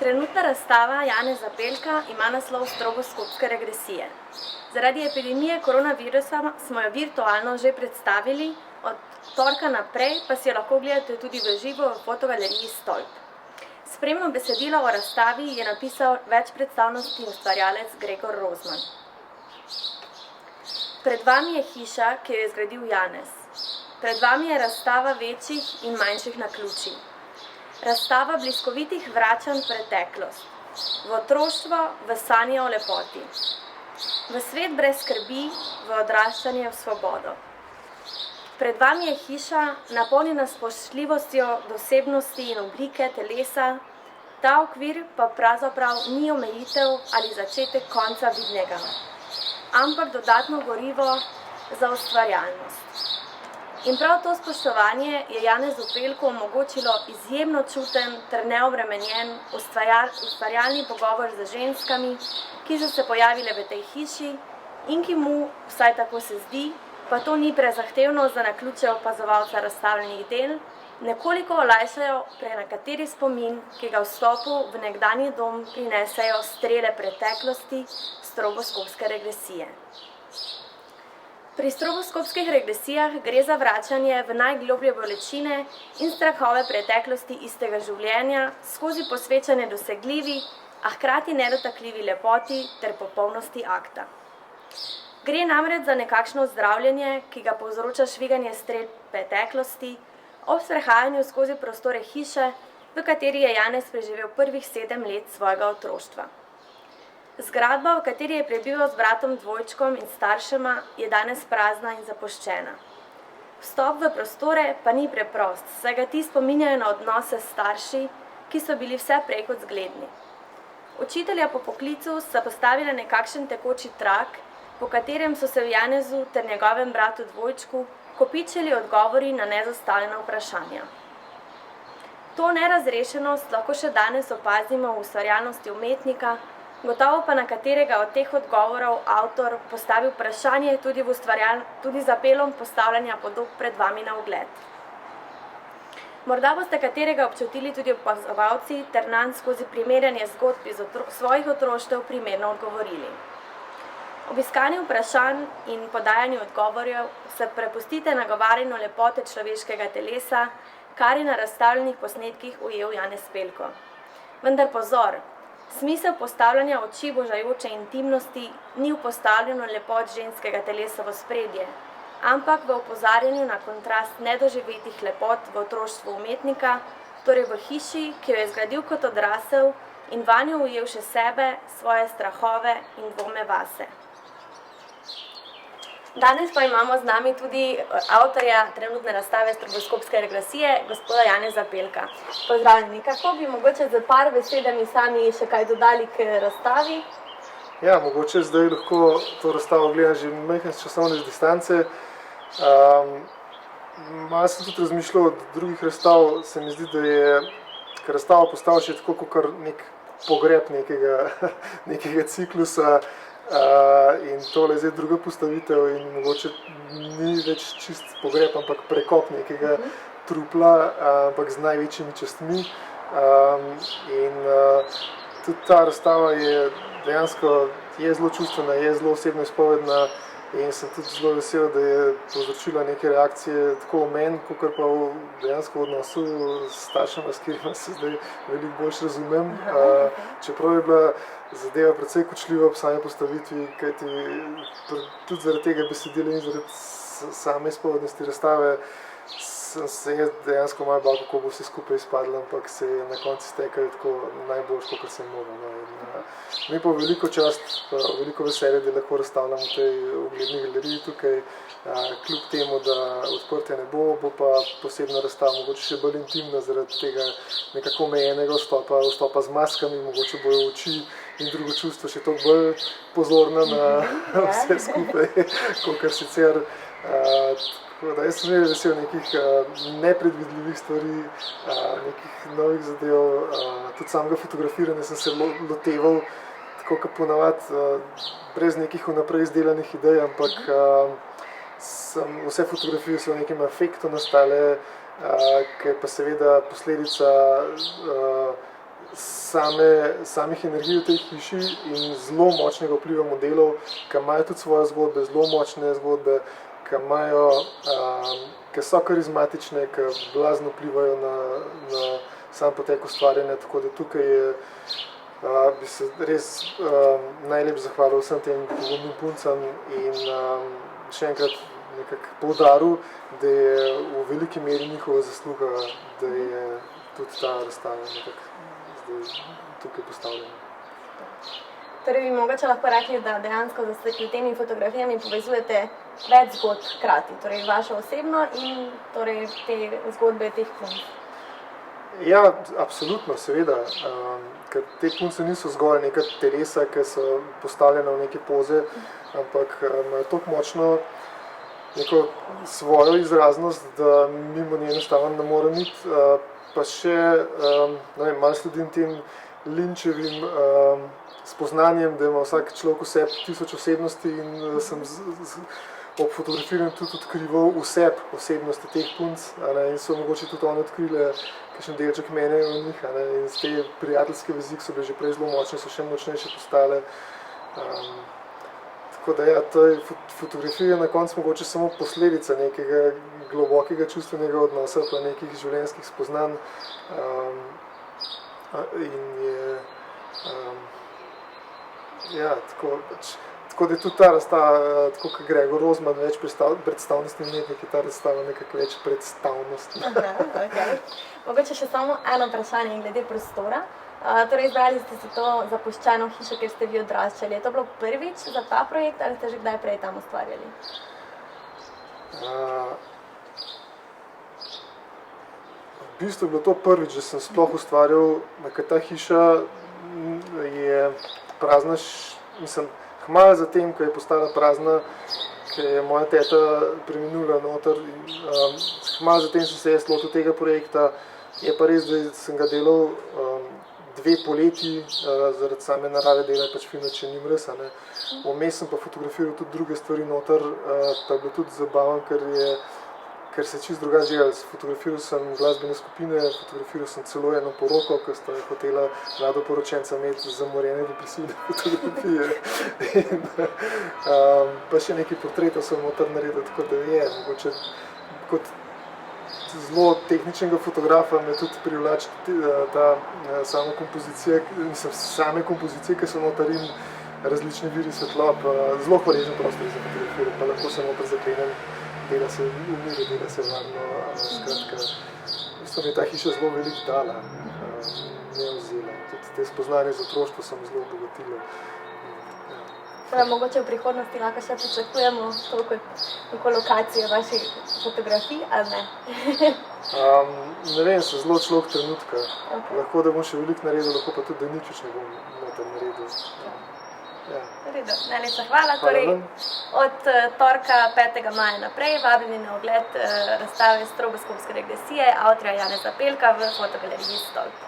Trenutna razstava Janeza Pelka ima naslov Stroboskopske regresije. Zaradi epidemije koronavirusa smo jo virtualno že predstavili, od torka naprej pa si jo lahko gledate tudi v živo v fotogaleriji Stolp. Spremno besedilo o razstavi je napisal večpredstavnostni ustvarjalec Gregor Rozman. Pred vami je hiša, ki jo je zgradil Janez. Pred vami je razstava večjih in manjših naključij. Razstava bliskovitih vračanj v preteklost, v otroštvo, v sanje o lepoti, v svet brez skrbi, v odraščanje v svobodo. Pred vami je hiša, napolnjena s spoštljivostjo do osebnosti in oblike telesa, ta okvir pa pravzaprav ni omejitev ali začetek konca vidnega, ampak dodatno gorivo za ustvarjalnost. In prav to spoštovanje je Janezu Pelku omogočilo izjemno čuten ter neobremenjen ustvarjalni pogovor z ženskami, ki so se pojavile v tej hiši in ki mu, vsaj tako se zdi, pa to ni prezahtevno za naključje opazovalca razstavljenih del, nekoliko olajšajo prenekateri spomin, ki ga v vstopu v nekdanji dom prinesejo strele preteklosti stroboskopske regresije. Pri stroboskopskih regresijah gre za vračanje v najgloblje bolečine in strahove preteklosti istega življenja skozi posvečanje dosegljivi, a hkrati nedotakljivi lepoti ter popolnosti akta. Gre namreč za nekakšno zdravljenje, ki ga povzroča šviganje strel preteklosti ob sprehajanju skozi prostore hiše, v kateri je Janez preživel prvih 7 let svojega otroštva. Zgradba, v kateri je prebival z bratom dvojčkom in staršema, je danes prazna in zapuščena. Vstop v prostore pa ni preprost, saj ga ti spominjajo na odnose s starši, ki so bili vse prej kot zgledni. Učitelja po poklicu sta postavila nekakšen tekoči trak, po katerem so se v Janezu ter njegovem bratu dvojčku kopičili odgovori na nezastavljena vprašanja. To nerazrešenost lahko še danes opazimo v ustvarjalnosti umetnika, gotovo pa na katerega od teh odgovorov avtor postavi vprašanje tudi z apelom postavljanja podob pred vami na ogled. Morda boste katerega občutili tudi opazovalci ter nanj skozi primerjanje zgodb iz svojih otroštev primerno odgovorili. Ob iskanju vprašanj in podajanju odgovorjev se prepustite nagovarjanju lepote človeškega telesa, kar je na razstavljenih posnetkih ujel Janez Pelko. Vendar pozor! Smisel postavljanja oči božajoče intimnosti ni v postavljanju lepot ženskega telesa v ospredje, ampak v opozarjanju na kontrast nedoživetih lepot v otroštvu umetnika, torej v hiši, ki jo je zgradil kot odrasel in vanjo ujel še sebe, svoje strahove in dvome vase. Danes pa imamo z nami tudi avtorja trenutne razstave Stroboskopske regresije, gospoda Janeza Pelka. Pozdravljeni, kako bi mogoče z par besedami sami še kaj dodali k razstavi? Ja, mogoče zdaj lahko to razstavo gledam že majhen z časovne distance. Malo sem tudi razmišljal od drugih razstav, se mi zdi, da je razstava postala še tako kot nek pogreb nekega ciklusa. In tole je zdaj druga postavitev in mogoče ni več čist pogreb, ampak prekop nekega trupla, ampak z največjimi častmi. In tudi ta razstava je dejansko zelo čustvena, je zelo osebno izpovedna in sem tudi zelo vesel, da je povzročila neke reakcije tako v meni, kakor pa dejansko v odnosu s staršema, s katerima se zdaj veliko bolj razumem. Čeprav je bila zadeva precej kočljiva ob sami postavitvi, kajti tudi zaradi tega besedila in zaradi same izpovednosti razstave sem se dejansko malo bal, kako bo vse skupaj izpadlo, ampak se je na koncu iztekalo tako najboljše, kakor sem mogel. Mi pa veliko čast, veliko veselje, da lahko razstavljam v tej ugledni galeriji tukaj, kljub temu, da odprtja ne bo, bo pa posebna razstava, mogoče še bolj intimna zaradi tega nekako omejenega vstopa z maskami, mogoče bojo oči in drugo čustvo še toliko bolj pozorna na vse skupaj, kakor sicer. Jaz sem že vesel nekih nepredvidljivih stvari, nekih novih zadev, tudi samega fotografiranja sem se loteval, tako kot ponavadi, brez nekih vnaprej izdelanih idej, ampak vse fotografije so v nekem afektu nastale, ki je pa seveda posledica samih energij v tej hiši in zelo močnega vpliva modelov, ki imajo tudi svoje zgodbe, zelo močne zgodbe, ki so karizmatične, ki blazno vplivajo na sam potek ustvarjanja, tako da tukaj bi se res najlepše zahvalil vsem tem pogumnim puncam in še enkrat nekako poudaril, da je v veliki meri njihova zasluga, da je tudi ta razstava nekako zdaj tukaj postavljena. Torej bi mogoče lahko rekli, da dejansko s temi fotografijami povezujete več zgodb hkrati, torej vašo osebno in torej te zgodbe teh punc. Ja, absolutno, seveda, ker te punce niso zgolj neka telesa, ki so postavljena v neke poze, ampak imajo tako močno neko svojo izraznost, da mimo nje enostavno ne morem iti, pa še, malo sledim tem Linčevim spoznanjem, da ima vsak človek v sebi 1000 osebnosti in sem ob fotografiranju tudi odkrival osebnosti teh punc in so mogoče tudi one odkrile kakšen delček mene v njih in z te prijateljske vezi, ki so bile že prej zelo močne, so še močnejše postale. Tako da ja, fotografija je na koncu mogoče samo posledica nekega globokega čustvenega odnosa pa nekih življenjskih spoznanj in je ja, tako da je tudi ta razstava, tako kot Gregor Rozman, več predstavnostni umetnik, je ta razstava nekako več predstavnostna. Okay. Mogoče še samo eno vprašanje glede prostora. Torej, izbrali ste si to zapuščeno hišo, kjer ste vi odraščali. Je to bilo prvič za ta projekt ali ste že kdaj prej tam ustvarjali? V bistvu je bilo to prvič, da sem sploh ustvarjal, ker ta hiša je prazna, mislim, kmalu zatem, ko je postala prazna, ker je moja teta preminula noter in kmalu zatem sem se jaz lotil tega projekta. Je pa res, da sem ga delal 2 poletji, zaradi same narave dela pač film Če ni mraz. Vmes sem pa fotografiral tudi druge stvari noter, pa je bilo tudi zabavno, ker se čisto drugače delalo. Fotografiral sem glasbene skupine, fotografiral sem celo eno poroko, ko sta hotela mladoporočenca imeti zamorjene depresivne fotografije. Pa še nekaj portretov sem noter naredil, tako da je mogoče kot zelo tehničnega fotografa me tudi privlači ta same kompozicije, ki so noter in različni viri svetlob. Zelo hvaležen prostor za fotografijo, pa lahko se noter zaklenem, dela se v miru, dela se varno. Skratka, mi je ta hiša zelo veliko dala, ne vzela. Tudi te spoznanje z otroštvo so me zelo obogatile. Mogoče v prihodnosti lahko še pričakujemo to kot neko lokacijo vaših fotografij, ali ne? Ne vem, se zelo človek trenutka. Okay. Lahko, da bom še veliko naredil, lahko pa tudi, da nič ne bom noter naredil. Ja. Najlepša hvala. Torej, od torka 5. maja naprej vabljeni na ogled razstave Stroboskopske regresije avtorja Janeza Pelka v fotogaleriji Stolp.